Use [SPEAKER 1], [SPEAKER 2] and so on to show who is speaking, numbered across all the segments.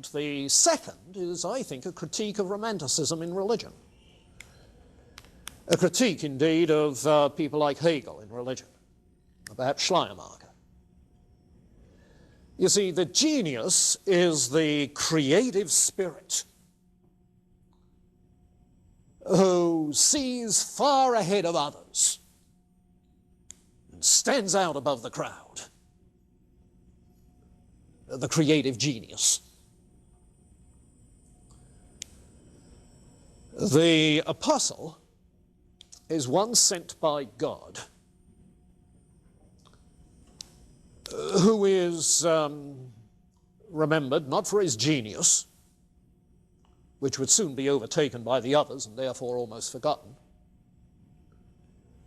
[SPEAKER 1] the second is, I think, a critique of romanticism in religion. A critique, indeed, of people like Hegel in religion, or perhaps Schleiermacher. You see, the genius is the creative spirit who sees far ahead of others and stands out above the crowd. The creative genius. The apostle is one sent by God who is remembered not for his genius, which would soon be overtaken by the others and therefore almost forgotten,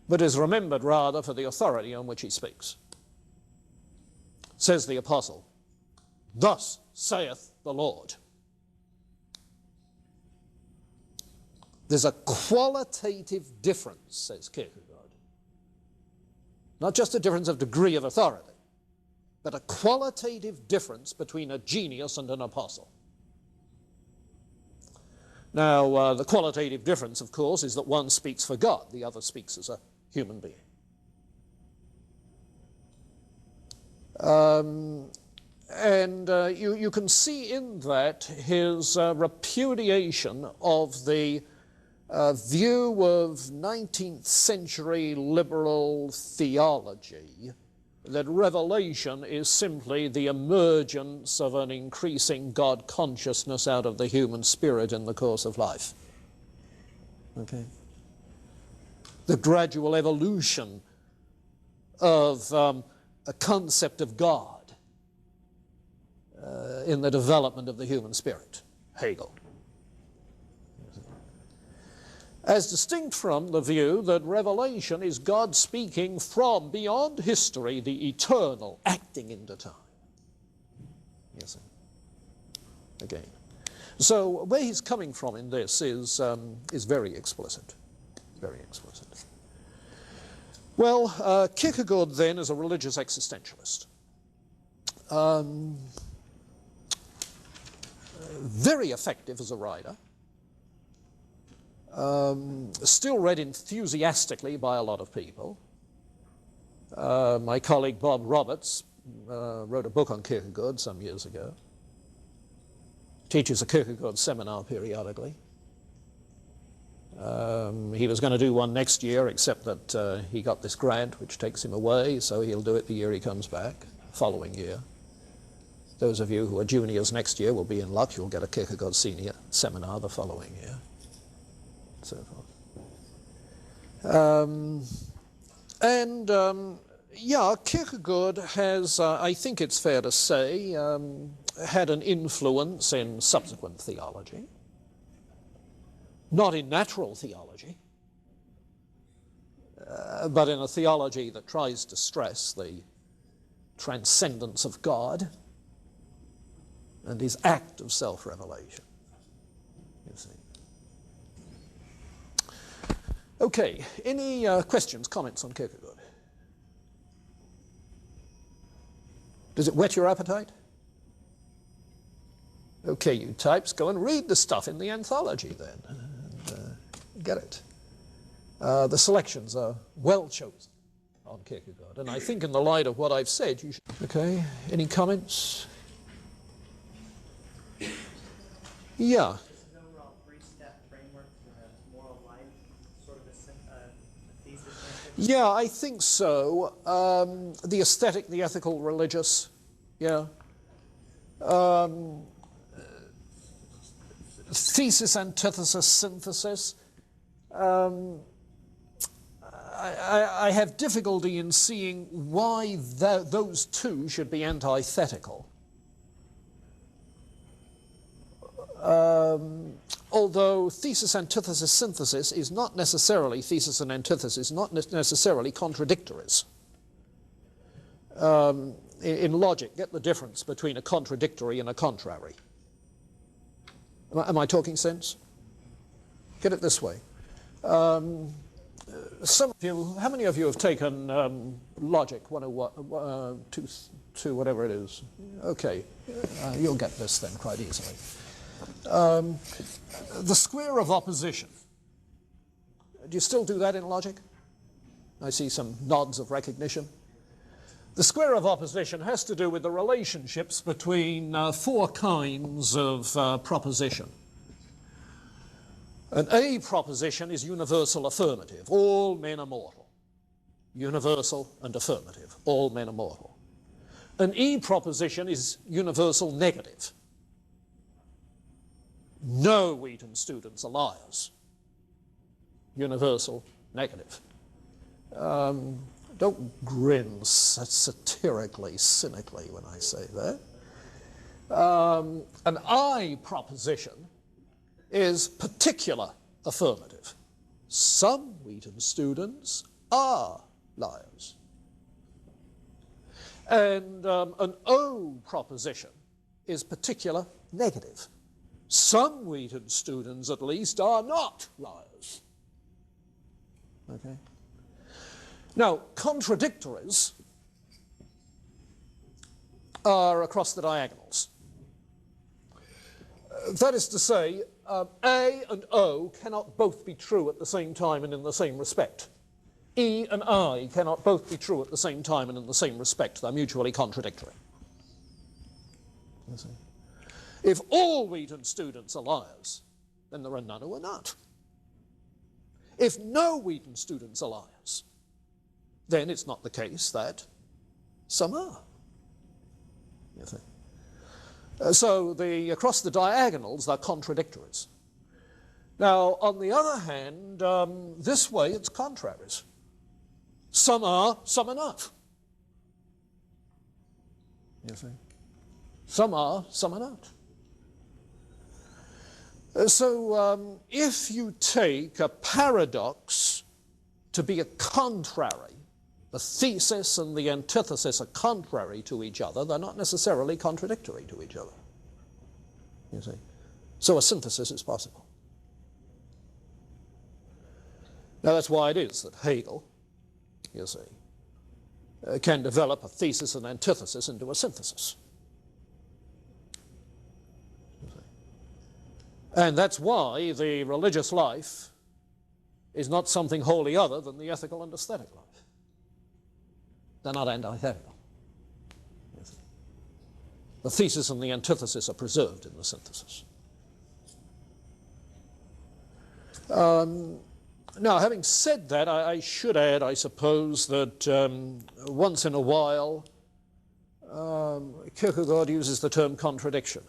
[SPEAKER 1] but is remembered rather for the authority on which he speaks. Says the apostle, "Thus saith the Lord." There's a qualitative difference, says Kierkegaard. Not just a difference of degree of authority, but a qualitative difference between a genius and an apostle. Now, the qualitative difference, of course, is that one speaks for God, the other speaks as a human being. You can see in that his repudiation of the view of 19th century liberal theology that revelation is simply the emergence of an increasing God consciousness out of the human spirit in the course of life. Okay? The gradual evolution of a concept of God in the development of the human spirit, Hegel. As distinct from the view that revelation is God speaking from beyond history, the eternal, acting into time. Yes, sir. Again. So where he's coming from in this is very explicit. Very explicit. Well, Kierkegaard then is a religious existentialist. Very effective as a writer. Still read enthusiastically by a lot of people. My colleague Bob Roberts wrote a book on Kierkegaard some years ago. Teaches a Kierkegaard seminar periodically. He was going to do one next year, except that he got this grant which takes him away, so he'll do it the year he comes back, following year. Those of you who are juniors next year will be in luck. You'll get a Kierkegaard senior seminar the following year. So forth. Yeah, Kierkegaard has, I think it's fair to say, had an influence in subsequent theology, not in natural theology, but in a theology that tries to stress the transcendence of God and his act of self-revelation, you see. Okay, any questions, comments on Kierkegaard? Does it whet your appetite? Okay, you types, go and read the stuff in the anthology then, and get it. The selections are well chosen on Kierkegaard, and I think in the light of what I've said, you should... Okay, any comments? Yeah. Yeah, I think so. The aesthetic, the ethical, religious, yeah. Thesis, antithesis, synthesis. I have difficulty in seeing why those two should be antithetical. Although thesis, antithesis, synthesis is not necessarily, thesis and antithesis, not necessarily contradictories. In logic, get the difference between a contradictory and a contrary. Am I talking sense? Get it this way. some of you, how many of you have taken Logic 101, 2, whatever it is? Okay, you'll get this then quite easily. The square of opposition. Do you still do that in logic? I see some nods of recognition. The square of opposition has to do with the relationships between 4 kinds of proposition. An A proposition is universal affirmative. All men are mortal. Universal and affirmative. All men are mortal. An E proposition is universal negative. No Wheaton students are liars. Universal negative. Don't grin satirically, cynically when I say that. An I proposition is particular affirmative. Some Wheaton students are liars. And an O proposition is particular negative. Some Wheaton students, at least, are not liars. Okay? Now, contradictories are across the diagonals. That is to say, A and O cannot both be true at the same time and in the same respect. E and I cannot both be true at the same time and in the same respect. They're mutually contradictory. You see? If all Wheaton students are liars, then there are none who are not. If no Wheaton students are liars, then it's not the case that some are. You see? So across the diagonals, they're contradictories. Now, on the other hand, this way it's contraries. Some are not. You see? Some are not. So if you take a paradox to be a contrary, the thesis and the antithesis are contrary to each other, they're not necessarily contradictory to each other. You see? So a synthesis is possible. Now that's why it is that Hegel, you see, can develop a thesis and antithesis into a synthesis. And that's why the religious life is not something wholly other than the ethical and aesthetic life. They're not antithetical. The thesis and the antithesis are preserved in the synthesis. Now, having said that, I should add, I suppose, that once in a while, Kierkegaard uses the term contradiction.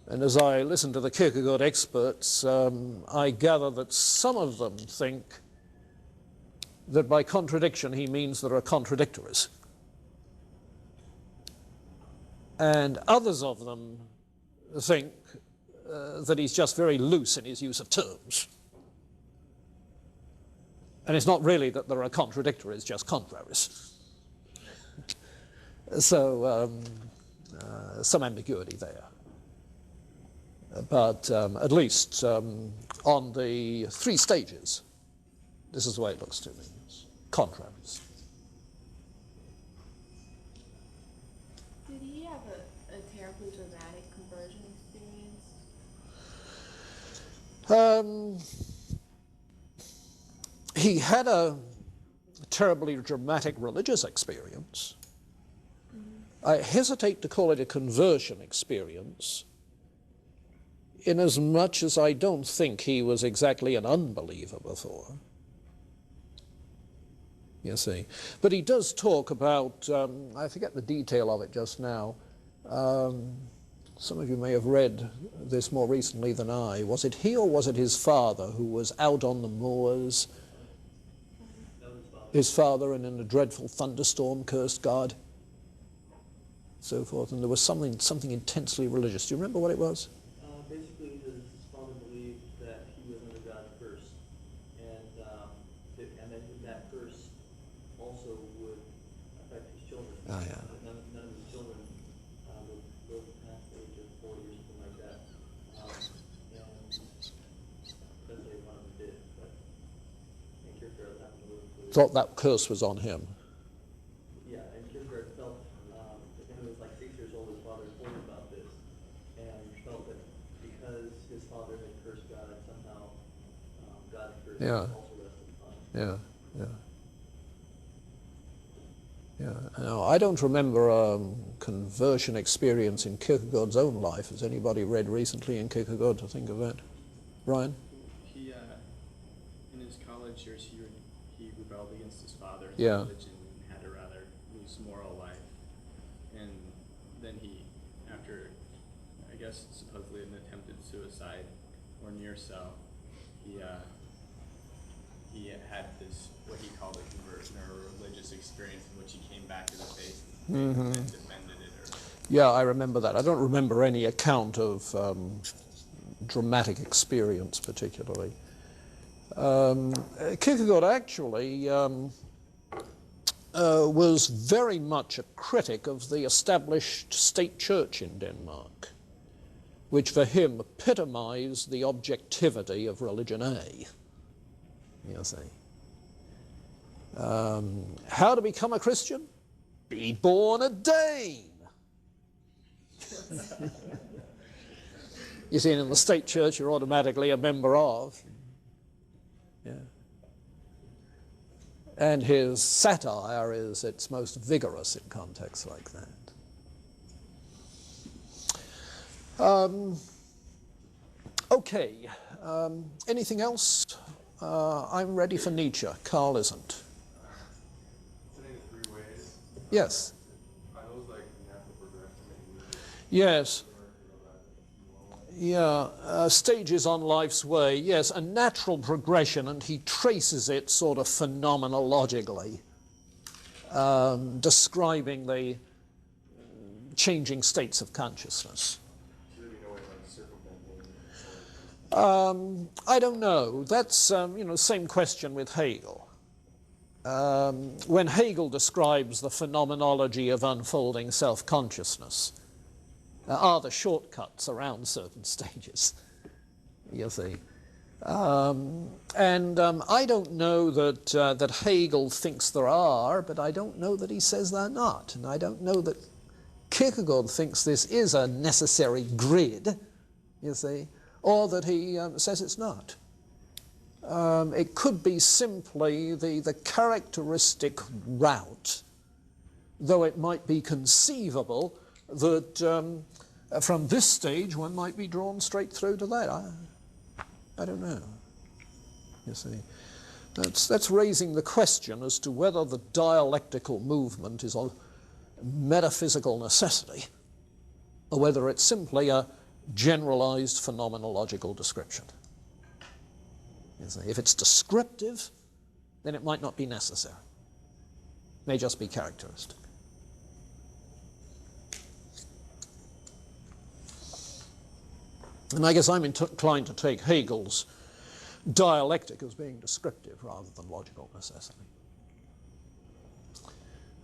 [SPEAKER 1] And as I listen to the Kierkegaard experts, I gather that some of them think that by contradiction he means there are contradictories. And others of them think that he's just very loose in his use of terms. And it's not really that there are contradictories, just contraries. So some ambiguity there. But at least on the 3 stages, this is the way it looks to me. It's contraries.
[SPEAKER 2] Did he have a terribly dramatic conversion experience?
[SPEAKER 1] He had a terribly dramatic religious experience. I hesitate to call it a conversion experience, inasmuch as I don't think he was exactly an unbeliever before. You see. But he does talk about, I forget the detail of it just now. Some of you may have read this more recently than I. Was it he or was it his father who was out on the moors? His father, and in a dreadful thunderstorm cursed God, so forth. And there was something intensely religious. Do you remember what it was?
[SPEAKER 3] Basically, his father believed that he was under God's curse, and that curse also would affect his children.
[SPEAKER 1] Oh, yeah.
[SPEAKER 3] None of his children would live past the age of 40 or something like that. And eventually one of them did, but
[SPEAKER 1] thought that curse was on him.
[SPEAKER 3] Yeah, and Kierkegaard felt, when he was like 6 years old, his father told him about this, and felt that because his father had cursed God, somehow God's curse
[SPEAKER 1] Yeah.
[SPEAKER 3] also rested upon him.
[SPEAKER 1] Yeah, yeah. Yeah. Now, I don't remember a conversion experience in Kierkegaard's own life. Has anybody read recently in Kierkegaard to think of that? Ryan?
[SPEAKER 4] He, in his college years, he rebelled against his father in
[SPEAKER 1] Yeah.
[SPEAKER 4] religion and had a rather loose moral life. And then he, after, I guess, supposedly an attempted suicide, or near so, he had this, what he called a conversion or a religious experience in which he came back to the faith and defended it.
[SPEAKER 1] Yeah, I remember that. I don't remember any account of dramatic experience particularly. Kierkegaard actually was very much a critic of the established state church in Denmark, which for him epitomized the objectivity of religion A. You see. How to become a Christian? Be born a Dane. You see, in the state church, you're automatically a member of. Yeah. And his satire is its most vigorous in contexts like that. Okay. Anything else? I'm ready for Nietzsche. Carl isn't.
[SPEAKER 5] Sitting in 3 ways.
[SPEAKER 1] Yes.
[SPEAKER 5] Are those like natural progression?
[SPEAKER 1] Yes. Yeah. Stages on life's way. Yes, a natural progression, and he traces it sort of phenomenologically, describing the changing states of consciousness. I don't know. That's, same question with Hegel. When Hegel describes the phenomenology of unfolding self-consciousness, are the shortcuts around certain stages, you see. I don't know that Hegel thinks there are, but I don't know that he says they're not. And I don't know that Kierkegaard thinks this is a necessary grid, you see, or that he says it's not. It could be simply the characteristic route, though it might be conceivable that from this stage one might be drawn straight through to that. I don't know, you see. That's raising the question as to whether the dialectical movement is a metaphysical necessity, or whether it's simply a generalized phenomenological description. You see, if it's descriptive, then it might not be necessary. It may just be characteristic. And I guess I'm inclined to take Hegel's dialectic as being descriptive rather than logical necessity.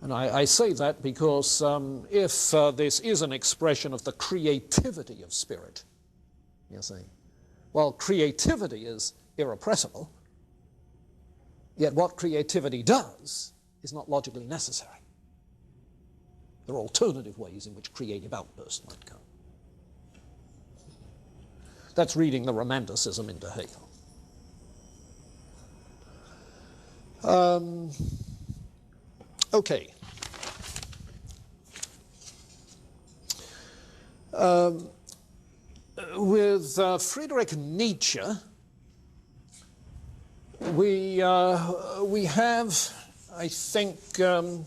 [SPEAKER 1] And I say that because if this is an expression of the creativity of spirit, you see, well, creativity is irrepressible, yet what creativity does is not logically necessary. There are alternative ways in which creative outbursts might come. That's reading the Romanticism into Hegel. Okay. With Friedrich Nietzsche, we have, I think, an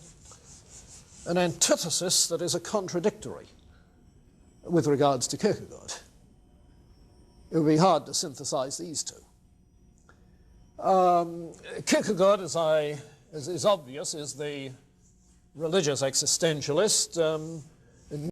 [SPEAKER 1] antithesis that is a contradictory with regards to Kierkegaard. It would be hard to synthesize these two. Kierkegaard, as is obvious, is the religious existentialist.